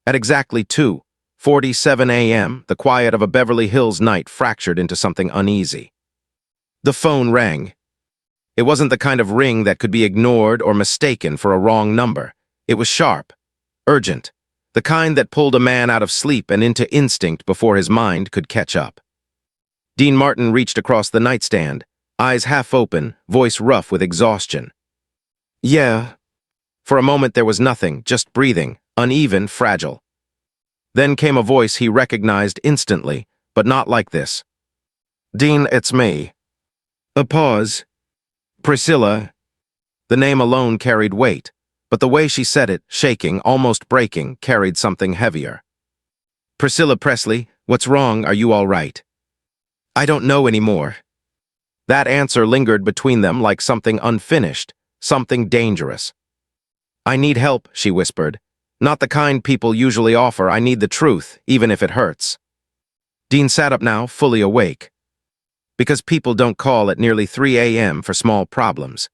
At exactly 2:47 a.m., the quiet of a Beverly Hills night fractured into something uneasy. The phone rang. It wasn't the kind of ring that could be ignored or mistaken for a wrong number. It was sharp, urgent, the kind that pulled a man out of sleep and into instinct before his mind could catch up. Dean Martin reached across the nightstand, eyes half open, voice rough with exhaustion. "Yeah." For a moment there was nothing, just breathing, uneven, fragile. Then came a voice he recognized instantly, but not like this. "Dean, it's me." A pause. "Priscilla." The name alone carried weight, but the way she said it, shaking, almost breaking, carried something heavier. "Priscilla Presley, what's wrong? Are you all right?" "I don't know anymore." That answer lingered between them like something unfinished, something dangerous. "I need help," she whispered. "Not the kind people usually offer. I need the truth, even if it hurts." Dean sat up now, fully awake. Because people don't call at nearly 3 a.m. for small problems.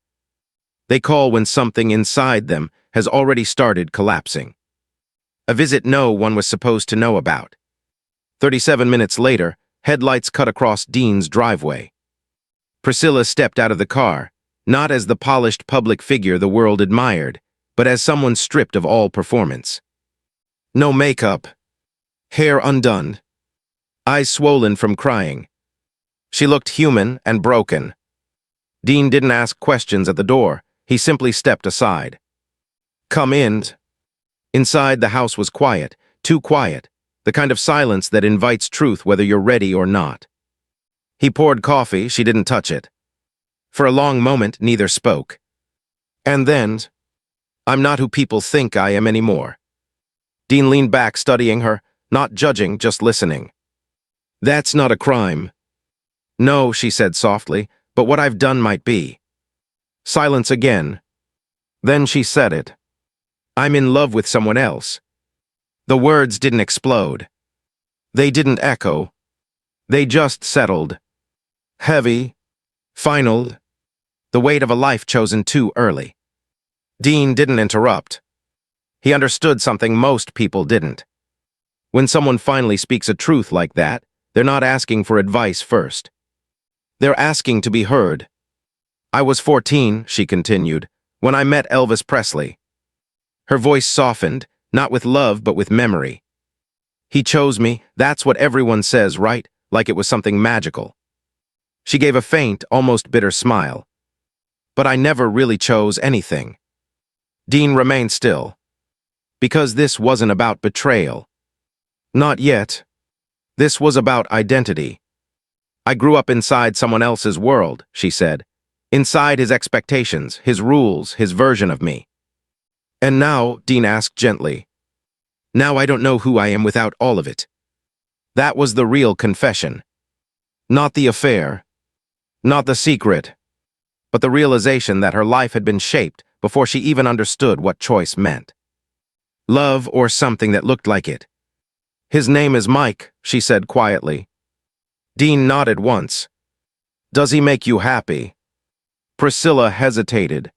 They call when something inside them has already started collapsing. A visit no one was supposed to know about. 37 minutes later, headlights cut across Dean's driveway. Priscilla stepped out of the car, not as the polished public figure the world admired, but as someone stripped of all performance. No makeup, hair undone, eyes swollen from crying. She looked human and broken. Dean didn't ask questions at the door. He simply stepped aside. "Come in." Inside, the house was quiet, too quiet, the kind of silence that invites truth whether you're ready or not. He poured coffee, she didn't touch it. For a long moment, neither spoke. And then, "I'm not who people think I am anymore." Dean leaned back, studying her, not judging, just listening. "That's not a crime." "No," she said softly, "but what I've done might be." Silence again. Then she said it. "I'm in love with someone else." The words didn't explode. They didn't echo. They just settled. Heavy. Final. The weight of a life chosen too early. Dean didn't interrupt. He understood something most people didn't. When someone finally speaks a truth like that, they're not asking for advice first. They're asking to be heard. "I was 14, she continued, "when I met Elvis Presley." Her voice softened, not with love but with memory. "He chose me, that's what everyone says, right? Like it was something magical." She gave a faint, almost bitter smile. "But I never really chose anything." Dean remained still. Because this wasn't about betrayal. Not yet. This was about identity. "I grew up inside someone else's world," she said. "Inside his expectations, his rules, his version of me." "And now," Dean asked gently, "now I don't know who I am without all of it." That was the real confession. Not the affair. Not the secret. But the realization that her life had been shaped before she even understood what choice meant. Love or something that looked like it. "His name is Mike," she said quietly. Dean nodded once. "Does he make you happy?" Priscilla hesitated.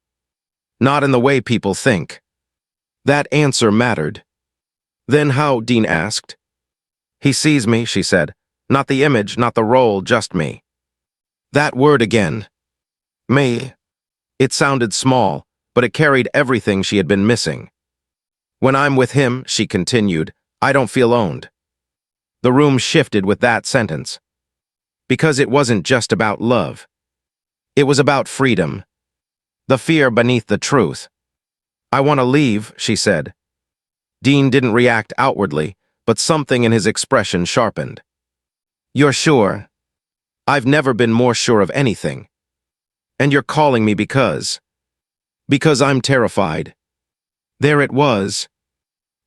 "Not in the way people think." That answer mattered. "Then how?" Dean asked. "He sees me," she said. "Not the image, not the role, just me." That word again. Me. It sounded small, but it carried everything she had been missing. "When I'm with him," she continued, "I don't feel owned." The room shifted with that sentence. Because it wasn't just about love. It was about freedom. The fear beneath the truth. "I want to leave," she said. Dean didn't react outwardly, but something in his expression sharpened. "You're sure?" "I've never been more sure of anything." "And you're calling me because?" "Because I'm terrified." There it was.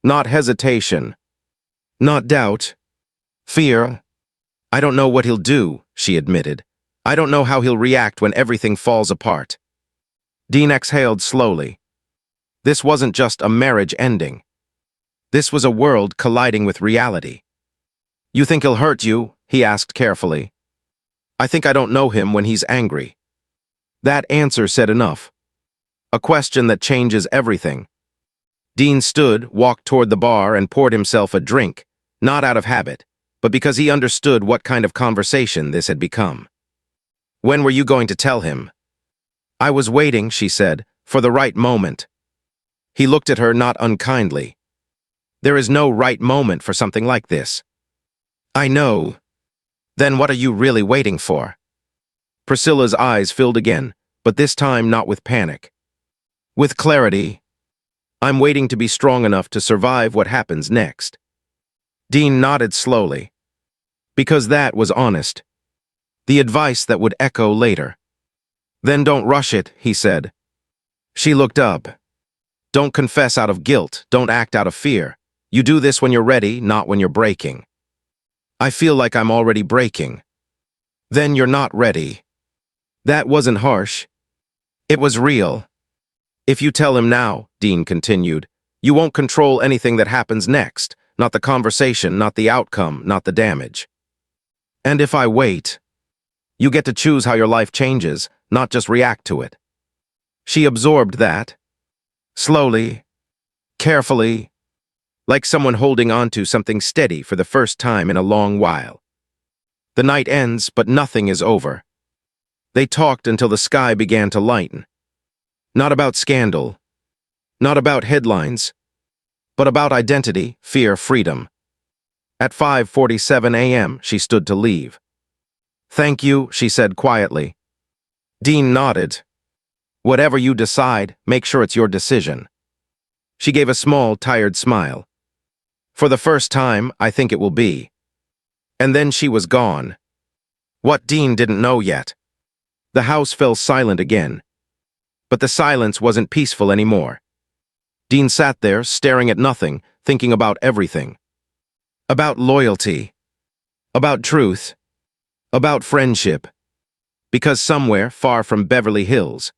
Not hesitation. Not doubt. Fear. "I don't know what he'll do," she admitted. "I don't know how he'll react when everything falls apart." Dean exhaled slowly. This wasn't just a marriage ending. This was a world colliding with reality. "You think he'll hurt you?" he asked carefully. "I think I don't know him when he's angry." That answer said enough. A question that changes everything. Dean stood, walked toward the bar, and poured himself a drink, not out of habit, but because he understood what kind of conversation this had become. "When were you going to tell him?" "I was waiting," she said, "for the right moment." He looked at her not unkindly. "There is no right moment for something like this." "I know." "Then what are you really waiting for?" Priscilla's eyes filled again, but this time not with panic. With clarity. "I'm waiting to be strong enough to survive what happens next." Dean nodded slowly. Because that was honest. The advice that would echo later. "Then don't rush it," he said. She looked up. "Don't confess out of guilt, don't act out of fear. You do this when you're ready, not when you're breaking." "I feel like I'm already breaking." "Then you're not ready." That wasn't harsh. It was real. "If you tell him now," Dean continued, "you won't control anything that happens next, not the conversation, not the outcome, not the damage. And if I wait, you get to choose how your life changes, not just react to it." She absorbed that. Slowly, carefully, like someone holding on to something steady for the first time in a long while. The night ends, but nothing is over. They talked until the sky began to lighten. Not about scandal, not about headlines, but about identity, fear, freedom. At 5:47 a.m., she stood to leave. "Thank you," she said quietly. Dean nodded. "Whatever you decide, make sure it's your decision." She gave a small, tired smile. "For the first time, I think it will be." And then she was gone. What Dean didn't know yet. The house fell silent again. But the silence wasn't peaceful anymore. Dean sat there, staring at nothing, thinking about everything. About loyalty. About truth. About friendship. Because somewhere, far from Beverly Hills,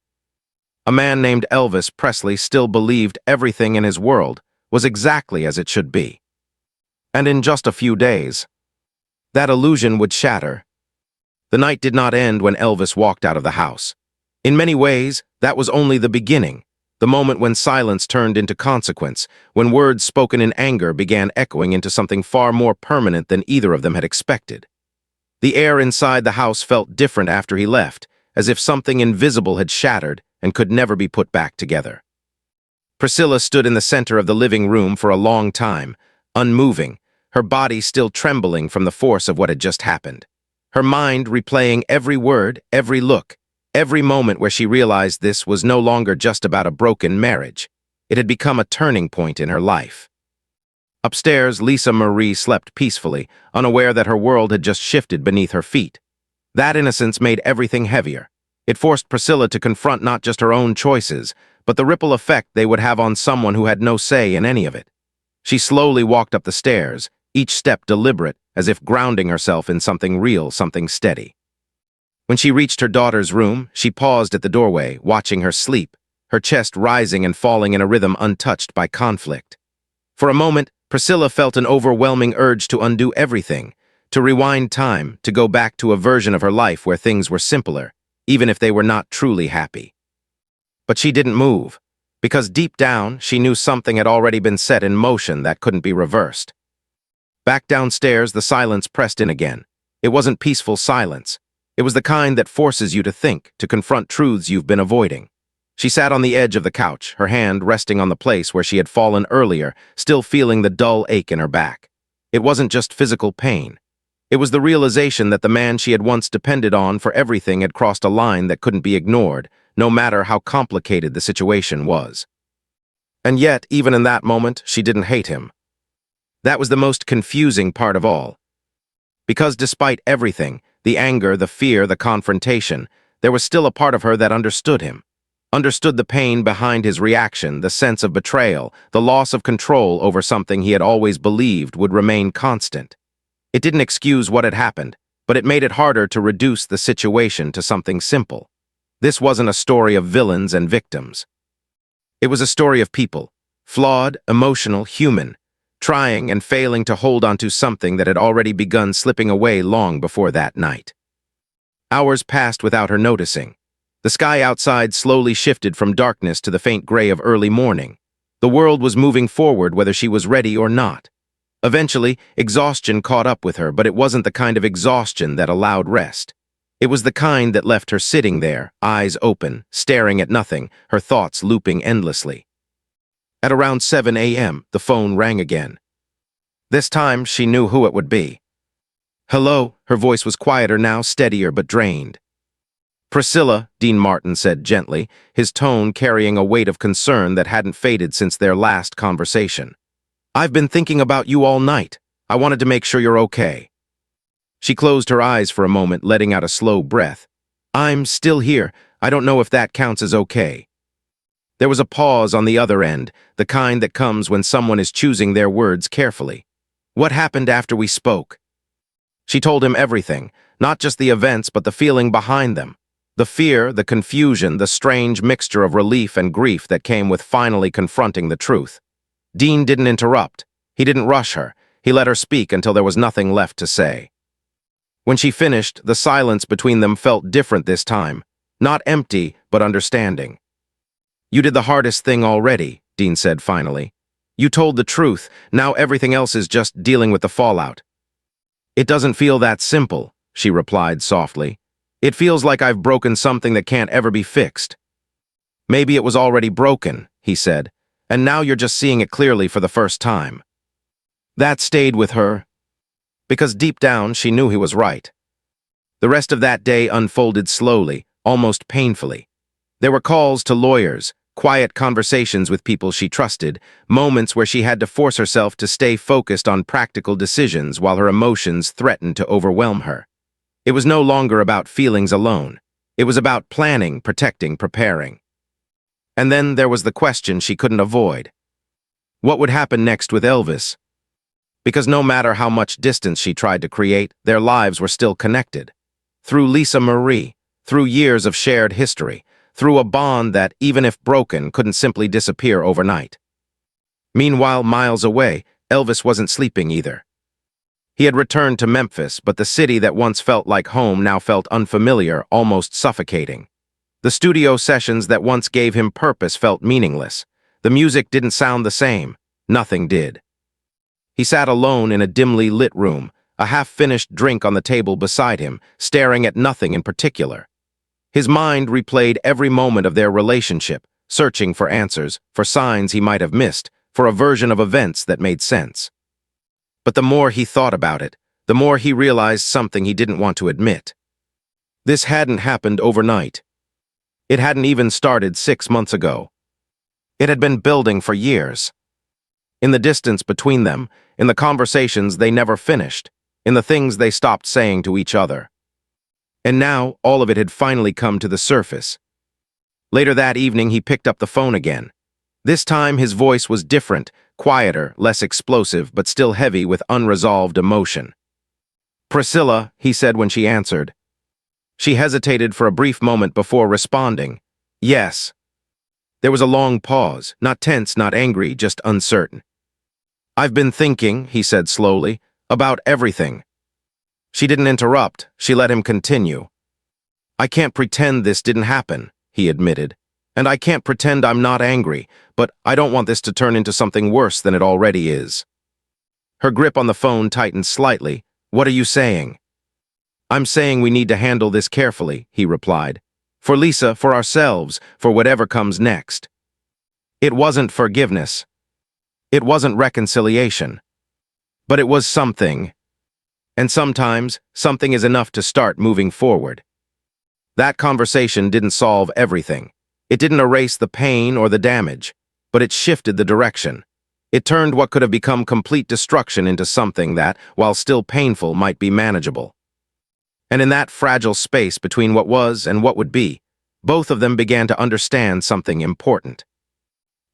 a man named Elvis Presley still believed everything in his world was exactly as it should be. And in just a few days, that illusion would shatter. The night did not end when Elvis walked out of the house. In many ways, that was only the beginning, the moment when silence turned into consequence, when words spoken in anger began echoing into something far more permanent than either of them had expected. The air inside the house felt different after he left, as if something invisible had shattered and could never be put back together. Priscilla stood in the center of the living room for a long time, unmoving, her body still trembling from the force of what had just happened. Her mind replaying every word, every look, every moment where she realized this was no longer just about a broken marriage. It had become a turning point in her life. Upstairs, Lisa Marie slept peacefully, unaware that her world had just shifted beneath her feet. That innocence made everything heavier. It forced Priscilla to confront not just her own choices, but the ripple effect they would have on someone who had no say in any of it. She slowly walked up the stairs, each step deliberate, as if grounding herself in something real, something steady. When she reached her daughter's room, she paused at the doorway, watching her sleep, her chest rising and falling in a rhythm untouched by conflict. For a moment, Priscilla felt an overwhelming urge to undo everything, to rewind time, to go back to a version of her life where things were simpler, even if they were not truly happy. But she didn't move, because deep down, she knew something had already been set in motion that couldn't be reversed. Back downstairs, the silence pressed in again. It wasn't peaceful silence. It was the kind that forces you to think, to confront truths you've been avoiding. She sat on the edge of the couch, her hand resting on the place where she had fallen earlier, still feeling the dull ache in her back. It wasn't just physical pain. It was the realization that the man she had once depended on for everything had crossed a line that couldn't be ignored, no matter how complicated the situation was. And yet, even in that moment, she didn't hate him. That was the most confusing part of all. Because despite everything, the anger, the fear, the confrontation, there was still a part of her that understood him. Understood the pain behind his reaction, the sense of betrayal, the loss of control over something he had always believed would remain constant. It didn't excuse what had happened, but it made it harder to reduce the situation to something simple. This wasn't a story of villains and victims. It was a story of people, flawed, emotional, human, trying and failing to hold onto something that had already begun slipping away long before that night. Hours passed without her noticing. The sky outside slowly shifted from darkness to the faint gray of early morning. The world was moving forward whether she was ready or not. Eventually, exhaustion caught up with her, but it wasn't the kind of exhaustion that allowed rest. It was the kind that left her sitting there, eyes open, staring at nothing, her thoughts looping endlessly. At around 7 a.m., the phone rang again. This time, she knew who it would be. "Hello," her voice was quieter now, steadier but drained. "Priscilla," Dean Martin said gently, his tone carrying a weight of concern that hadn't faded since their last conversation. "I've been thinking about you all night. I wanted to make sure you're okay." She closed her eyes for a moment, letting out a slow breath. "I'm still here. I don't know if that counts as okay." There was a pause on the other end, the kind that comes when someone is choosing their words carefully. "What happened after we spoke?" She told him everything, not just the events but the feeling behind them. The fear, the confusion, the strange mixture of relief and grief that came with finally confronting the truth. Dean didn't interrupt. He didn't rush her. He let her speak until there was nothing left to say. When she finished, the silence between them felt different this time. Not empty, but understanding. "You did the hardest thing already," Dean said finally. "You told the truth. Now everything else is just dealing with the fallout." "It doesn't feel that simple," she replied softly. "It feels like I've broken something that can't ever be fixed." "Maybe it was already broken," he said, "and now you're just seeing it clearly for the first time." That stayed with her, because deep down she knew he was right. The rest of that day unfolded slowly, almost painfully. There were calls to lawyers, quiet conversations with people she trusted, moments where she had to force herself to stay focused on practical decisions while her emotions threatened to overwhelm her. It was no longer about feelings alone. It was about planning, protecting, preparing. And then there was the question she couldn't avoid. What would happen next with Elvis? Because no matter how much distance she tried to create, their lives were still connected. Through Lisa Marie, through years of shared history, through a bond that, even if broken, couldn't simply disappear overnight. Meanwhile, miles away, Elvis wasn't sleeping either. He had returned to Memphis, but the city that once felt like home now felt unfamiliar, almost suffocating. The studio sessions that once gave him purpose felt meaningless. The music didn't sound the same. Nothing did. He sat alone in a dimly lit room, a half-finished drink on the table beside him, staring at nothing in particular. His mind replayed every moment of their relationship, searching for answers, for signs he might have missed, for a version of events that made sense. But the more he thought about it, the more he realized something he didn't want to admit. This hadn't happened overnight. It hadn't even started 6 months ago. It had been building for years. In the distance between them, in the conversations they never finished, in the things they stopped saying to each other. And now, all of it had finally come to the surface. Later that evening, he picked up the phone again. This time, his voice was different, quieter, less explosive, but still heavy with unresolved emotion. "Priscilla," he said when she answered. She hesitated for a brief moment before responding. "Yes." There was a long pause, not tense, not angry, just uncertain. "I've been thinking," he said slowly, "about everything." She didn't interrupt. She let him continue. "I can't pretend this didn't happen," he admitted. "And I can't pretend I'm not angry, but I don't want this to turn into something worse than it already is." Her grip on the phone tightened slightly. "What are you saying?" "I'm saying we need to handle this carefully," he replied. "For Lisa, for ourselves, for whatever comes next." It wasn't forgiveness. It wasn't reconciliation. But it was something. And sometimes, something is enough to start moving forward. That conversation didn't solve everything. It didn't erase the pain or the damage, but it shifted the direction. It turned what could have become complete destruction into something that, while still painful, might be manageable. And in that fragile space between what was and what would be, both of them began to understand something important.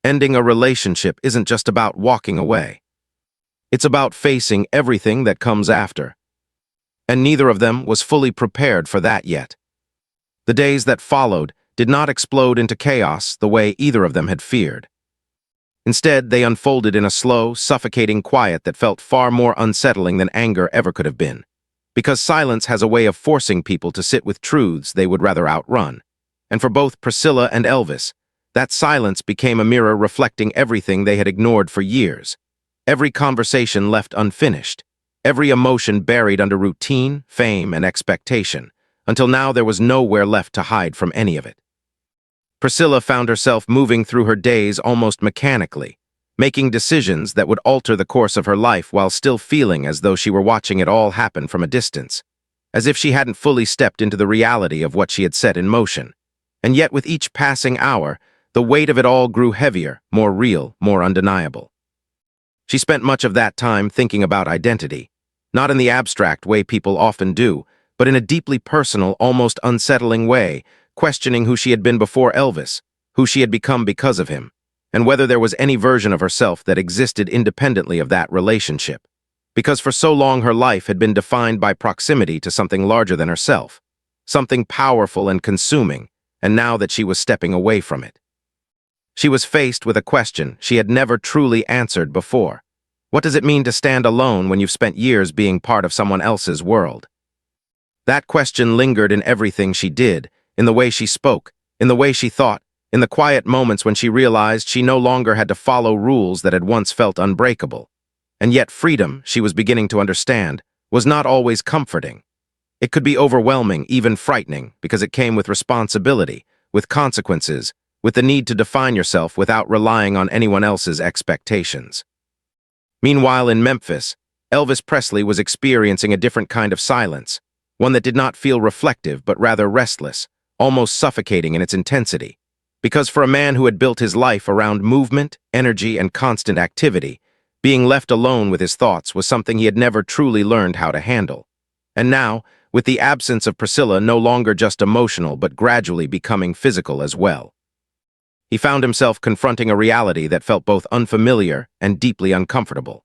Ending a relationship isn't just about walking away. It's about facing everything that comes after. And neither of them was fully prepared for that yet. The days that followed did not explode into chaos the way either of them had feared. Instead, they unfolded in a slow, suffocating quiet that felt far more unsettling than anger ever could have been. Because silence has a way of forcing people to sit with truths they would rather outrun. And for both Priscilla and Elvis, That silence became a mirror reflecting everything they had ignored for years. Every conversation left unfinished. Every emotion buried under routine, fame, and expectation, until now there was nowhere left to hide from any of it. Priscilla found herself moving through her days almost mechanically, making decisions that would alter the course of her life while still feeling as though she were watching it all happen from a distance, as if she hadn't fully stepped into the reality of what she had set in motion. And yet with each passing hour, the weight of it all grew heavier, more real, more undeniable. She spent much of that time thinking about identity, not in the abstract way people often do, but in a deeply personal, almost unsettling way, questioning who she had been before Elvis, who she had become because of him, and whether there was any version of herself that existed independently of that relationship. Because for so long her life had been defined by proximity to something larger than herself, something powerful and consuming, and now that she was stepping away from it. She was faced with a question she had never truly answered before. What does it mean to stand alone when you've spent years being part of someone else's world? That question lingered in everything she did, in the way she spoke, in the way she thought, in the quiet moments when she realized she no longer had to follow rules that had once felt unbreakable. And yet freedom, she was beginning to understand, was not always comforting. It could be overwhelming, even frightening, because it came with responsibility, with consequences, with the need to define yourself without relying on anyone else's expectations. Meanwhile, in Memphis, Elvis Presley was experiencing a different kind of silence, one that did not feel reflective but rather restless, almost suffocating in its intensity. Because for a man who had built his life around movement, energy, and constant activity, being left alone with his thoughts was something he had never truly learned how to handle. And now, with the absence of Priscilla no longer just emotional but gradually becoming physical as well, he found himself confronting a reality that felt both unfamiliar and deeply uncomfortable.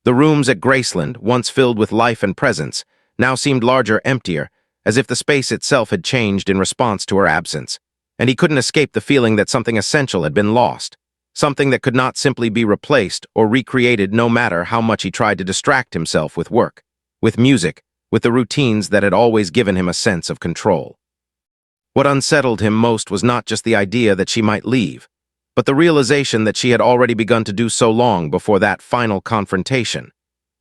The rooms at Graceland, once filled with life and presence, now seemed larger, emptier, as if the space itself had changed in response to her absence, and he couldn't escape the feeling that something essential had been lost, something that could not simply be replaced or recreated no matter how much he tried to distract himself with work, with music, with the routines that had always given him a sense of control. What unsettled him most was not just the idea that she might leave, but the realization that she had already begun to do so long before that final confrontation,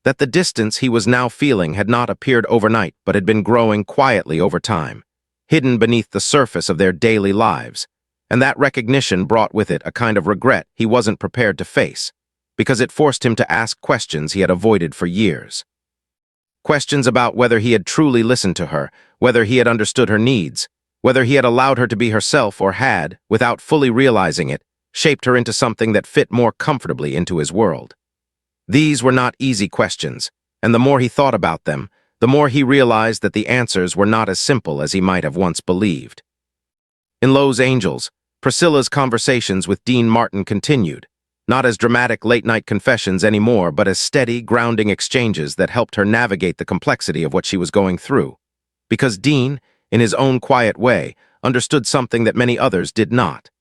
that the distance he was now feeling had not appeared overnight but had been growing quietly over time, hidden beneath the surface of their daily lives, and that recognition brought with it a kind of regret he wasn't prepared to face, because it forced him to ask questions he had avoided for years. Questions about whether he had truly listened to her, whether he had understood her needs, whether he had allowed her to be herself or had, without fully realizing it, shaped her into something that fit more comfortably into his world. These were not easy questions, and the more he thought about them, the more he realized that the answers were not as simple as he might have once believed. In Los Angeles, Priscilla's conversations with Dean Martin continued, not as dramatic late-night confessions anymore, but as steady, grounding exchanges that helped her navigate the complexity of what she was going through. Because Dean, in his own quiet way, understood something that many others did not.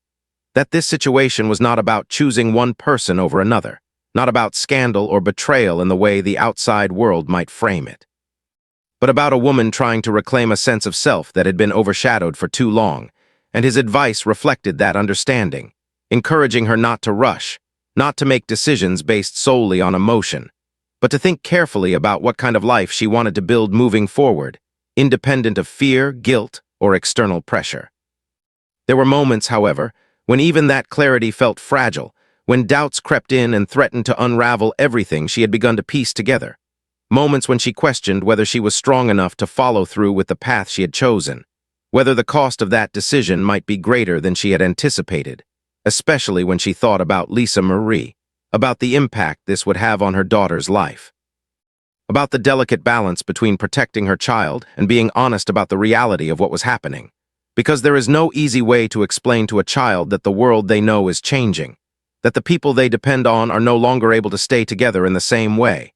That this situation was not about choosing one person over another, not about scandal or betrayal in the way the outside world might frame it, but about a woman trying to reclaim a sense of self that had been overshadowed for too long, and his advice reflected that understanding, encouraging her not to rush, not to make decisions based solely on emotion, but to think carefully about what kind of life she wanted to build moving forward, independent of fear, guilt, or external pressure. There were moments, however, when even that clarity felt fragile, when doubts crept in and threatened to unravel everything she had begun to piece together. Moments when she questioned whether she was strong enough to follow through with the path she had chosen, whether the cost of that decision might be greater than she had anticipated, especially when she thought about Lisa Marie, about the impact this would have on her daughter's life, about the delicate balance between protecting her child and being honest about the reality of what was happening. Because there is no easy way to explain to a child that the world they know is changing, that the people they depend on are no longer able to stay together in the same way,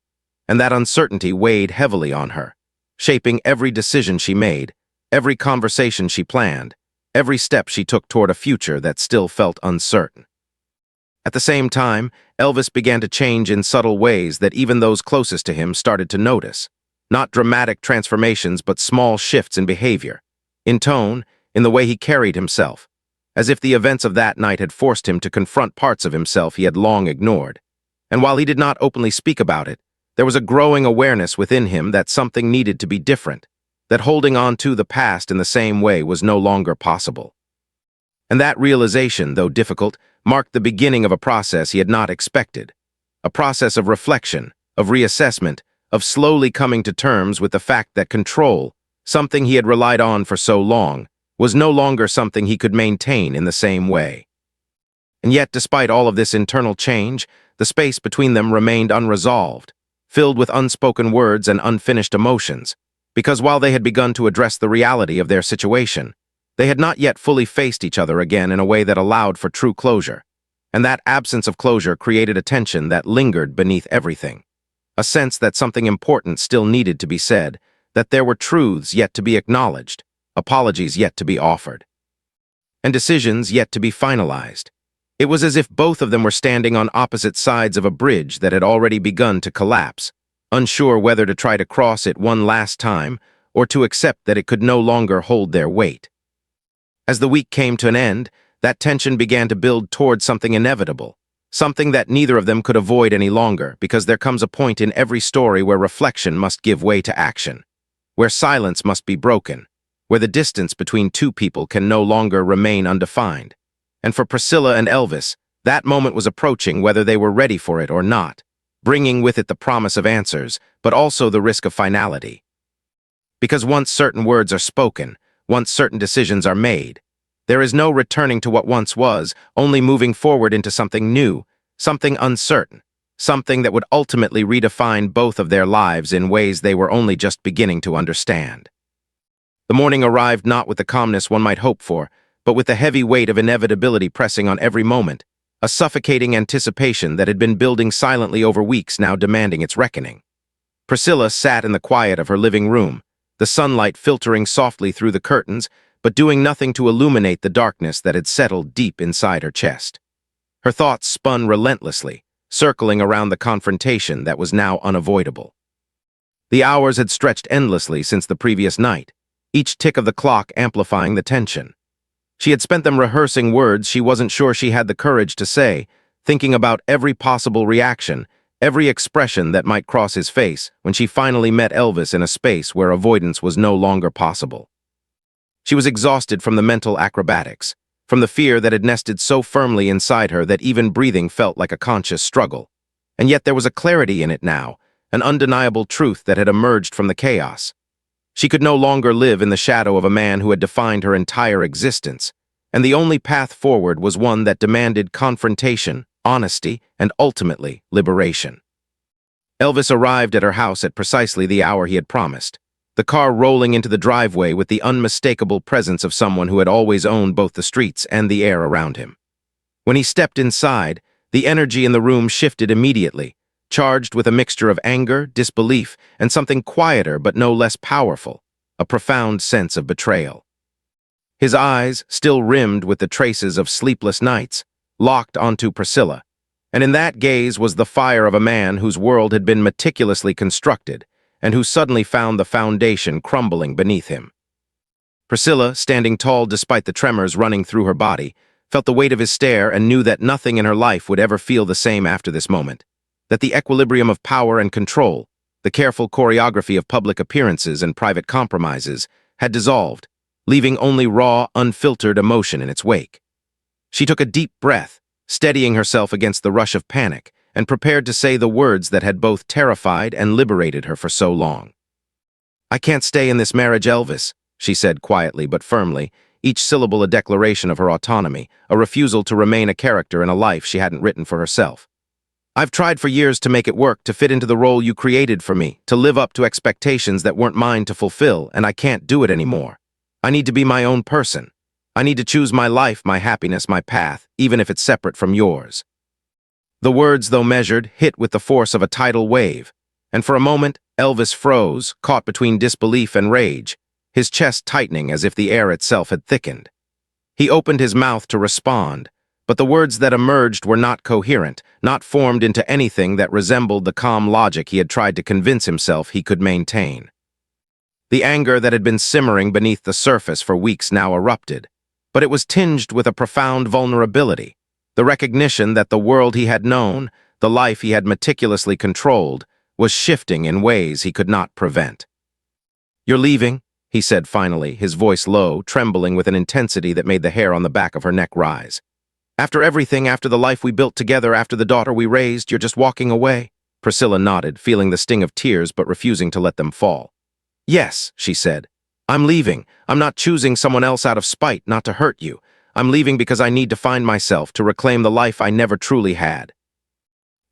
and that uncertainty weighed heavily on her, shaping every decision she made, every conversation she planned, every step she took toward a future that still felt uncertain. At the same time, Elvis began to change in subtle ways that even those closest to him started to notice. Not dramatic transformations, but small shifts in behavior, in tone, in the way he carried himself. as if the events of that night had forced him to confront parts of himself he had long ignored. And while he did not openly speak about it, there was a growing awareness within him that something needed to be different, that holding on to the past in the same way was no longer possible. And that realization, though difficult, marked the beginning of a process he had not expected, a process of reflection, of reassessment, of slowly coming to terms with the fact that control, something he had relied on for so long, was no longer something he could maintain in the same way. And yet, despite all of this internal change, the space between them remained unresolved, filled with unspoken words and unfinished emotions, because while they had begun to address the reality of their situation, they had not yet fully faced each other again in a way that allowed for true closure, and that absence of closure created a tension that lingered beneath everything, a sense that something important still needed to be said, that there were truths yet to be acknowledged, apologies yet to be offered, and decisions yet to be finalized. It was as if both of them were standing on opposite sides of a bridge that had already begun to collapse, unsure whether to try to cross it one last time or to accept that it could no longer hold their weight. As the week came to an end, that tension began to build towards something inevitable, something that neither of them could avoid any longer, because there comes a point in every story where reflection must give way to action, where silence must be broken, where the distance between two people can no longer remain undefined. And for Priscilla and Elvis, that moment was approaching whether they were ready for it or not, bringing with it the promise of answers, but also the risk of finality. Because once certain words are spoken, once certain decisions are made, there is no returning to what once was, only moving forward into something new, something uncertain, something that would ultimately redefine both of their lives in ways they were only just beginning to understand. The morning arrived not with the calmness one might hope for, but with the heavy weight of inevitability pressing on every moment, a suffocating anticipation that had been building silently over weeks now demanding its reckoning. Priscilla sat in the quiet of her living room, the sunlight filtering softly through the curtains, but doing nothing to illuminate the darkness that had settled deep inside her chest. Her thoughts spun relentlessly, circling around the confrontation that was now unavoidable. The hours had stretched endlessly since the previous night, each tick of the clock amplifying the tension. She had spent them rehearsing words she wasn't sure she had the courage to say, thinking about every possible reaction, every expression that might cross his face when she finally met Elvis in a space where avoidance was no longer possible. She was exhausted from the mental acrobatics, from the fear that had nested so firmly inside her that even breathing felt like a conscious struggle. And yet there was a clarity in it now, an undeniable truth that had emerged from the chaos. She could no longer live in the shadow of a man who had defined her entire existence, and the only path forward was one that demanded confrontation, honesty, and ultimately, liberation. Elvis arrived at her house at precisely the hour he had promised, the car rolling into the driveway with the unmistakable presence of someone who had always owned both the streets and the air around him. When he stepped inside, the energy in the room shifted immediately, charged with a mixture of anger, disbelief, and something quieter but no less powerful, a profound sense of betrayal. His eyes, still rimmed with the traces of sleepless nights, locked onto Priscilla, and in that gaze was the fire of a man whose world had been meticulously constructed, and who suddenly found the foundation crumbling beneath him. Priscilla, standing tall despite the tremors running through her body, felt the weight of his stare and knew that nothing in her life would ever feel the same after this moment, that the equilibrium of power and control, the careful choreography of public appearances and private compromises, had dissolved, leaving only raw, unfiltered emotion in its wake. She took a deep breath, steadying herself against the rush of panic, and prepared to say the words that had both terrified and liberated her for so long. "I can't stay in this marriage, Elvis," she said quietly but firmly, each syllable a declaration of her autonomy, a refusal to remain a character in a life she hadn't written for herself. "I've tried for years to make it work, to fit into the role you created for me, to live up to expectations that weren't mine to fulfill, and I can't do it anymore. I need to be my own person. I need to choose my life, my happiness, my path, even if it's separate from yours." The words, though measured, hit with the force of a tidal wave, and for a moment, Elvis froze, caught between disbelief and rage, his chest tightening as if the air itself had thickened. He opened his mouth to respond, but the words that emerged were not coherent, not formed into anything that resembled the calm logic he had tried to convince himself he could maintain. The anger that had been simmering beneath the surface for weeks now erupted, but it was tinged with a profound vulnerability, the recognition that the world he had known, the life he had meticulously controlled, was shifting in ways he could not prevent. "You're leaving?" he said finally, his voice low, trembling with an intensity that made the hair on the back of her neck rise. "After everything, after the life we built together, after the daughter we raised, you're just walking away?" Priscilla nodded, feeling the sting of tears but refusing to let them fall. "Yes," she said. "I'm leaving. I'm not choosing someone else out of spite, not to hurt you. I'm leaving because I need to find myself, to reclaim the life I never truly had."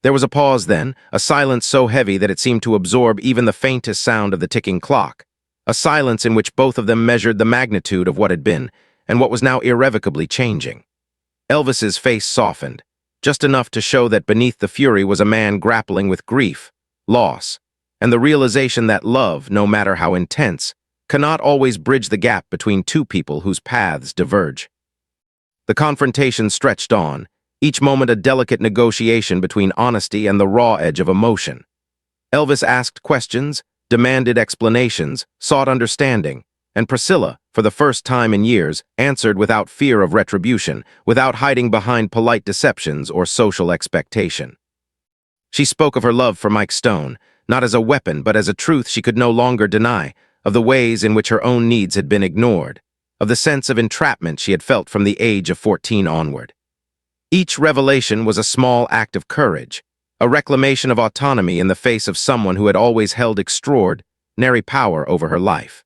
There was a pause then, a silence so heavy that it seemed to absorb even the faintest sound of the ticking clock, a silence in which both of them measured the magnitude of what had been and what was now irrevocably changing. Elvis's face softened, just enough to show that beneath the fury was a man grappling with grief, loss, and the realization that love, no matter how intense, cannot always bridge the gap between two people whose paths diverge. The confrontation stretched on, each moment a delicate negotiation between honesty and the raw edge of emotion. Elvis asked questions, demanded explanations, sought understanding, and Priscilla, for the first time in years, answered without fear of retribution, without hiding behind polite deceptions or social expectation. She spoke of her love for Mike Stone, not as a weapon but as a truth she could no longer deny, of the ways in which her own needs had been ignored, of the sense of entrapment she had felt from the age of 14 onward. Each revelation was a small act of courage, a reclamation of autonomy in the face of someone who had always held extraordinary power over her life.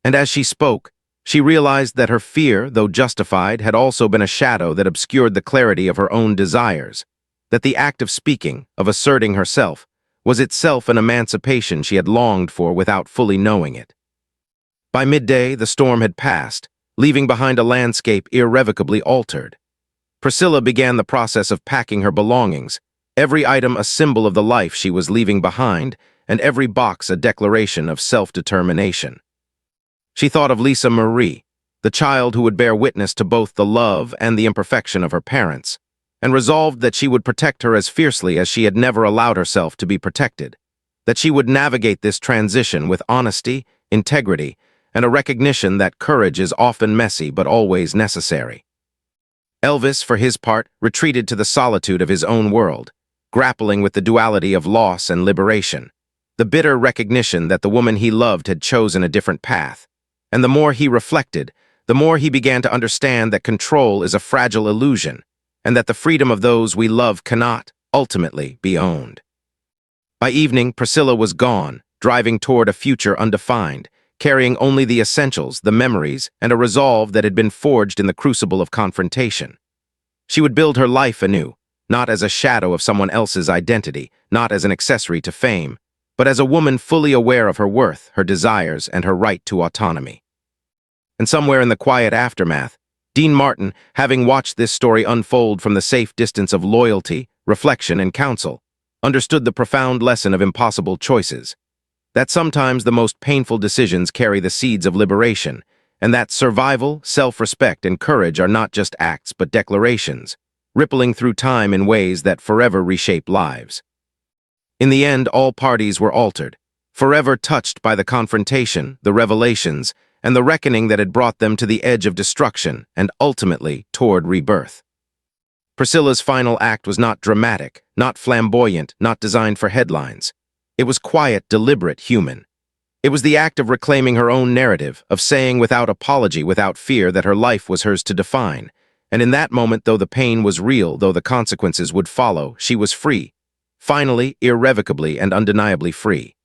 And as she spoke, she realized that her fear, though justified, had also been a shadow that obscured the clarity of her own desires, that the act of speaking, of asserting herself, was itself an emancipation she had longed for without fully knowing it. By midday, the storm had passed, leaving behind a landscape irrevocably altered. Priscilla began the process of packing her belongings, every item a symbol of the life she was leaving behind, and every box a declaration of self-determination. She thought of Lisa Marie, the child who would bear witness to both the love and the imperfection of her parents, and resolved that she would protect her as fiercely as she had never allowed herself to be protected, that she would navigate this transition with honesty, integrity, and a recognition that courage is often messy but always necessary. Elvis, for his part, retreated to the solitude of his own world, grappling with the duality of loss and liberation, the bitter recognition that the woman he loved had chosen a different path. And the more he reflected, the more he began to understand that control is a fragile illusion, and that the freedom of those we love cannot, ultimately, be owned. By evening, Priscilla was gone, driving toward a future undefined, carrying only the essentials, the memories, and a resolve that had been forged in the crucible of confrontation. She would build her life anew, not as a shadow of someone else's identity, not as an accessory to fame, but as a woman fully aware of her worth, her desires, and her right to autonomy. And somewhere in the quiet aftermath, Dean Martin, having watched this story unfold from the safe distance of loyalty, reflection, and counsel, understood the profound lesson of impossible choices, that sometimes the most painful decisions carry the seeds of liberation, and that survival, self-respect, and courage are not just acts but declarations, rippling through time in ways that forever reshape lives. In the end, all parties were altered, forever touched by the confrontation, the revelations, and the reckoning that had brought them to the edge of destruction and ultimately toward rebirth. Priscilla's final act was not dramatic, not flamboyant, not designed for headlines. It was quiet, deliberate, human. It was the act of reclaiming her own narrative, of saying without apology, without fear, that her life was hers to define. And in that moment, though the pain was real, though the consequences would follow, she was free. Finally, irrevocably and undeniably free.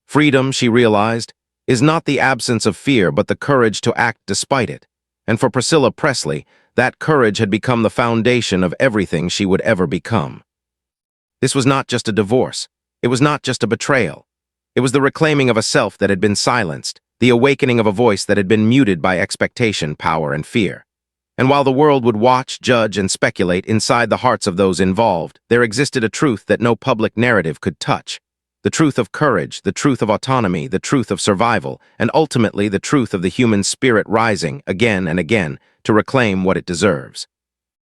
Freedom, she realized, is not the absence of fear but the courage to act despite it. And for Priscilla Presley, that courage had become the foundation of everything she would ever become. This was not just a divorce. It was not just a betrayal. It was the reclaiming of a self that had been silenced, the awakening of a voice that had been muted by expectation, power, and fear. And while the world would watch, judge, and speculate, inside the hearts of those involved, there existed a truth that no public narrative could touch. The truth of courage, the truth of autonomy, the truth of survival, and ultimately the truth of the human spirit rising, again and again, to reclaim what it deserves.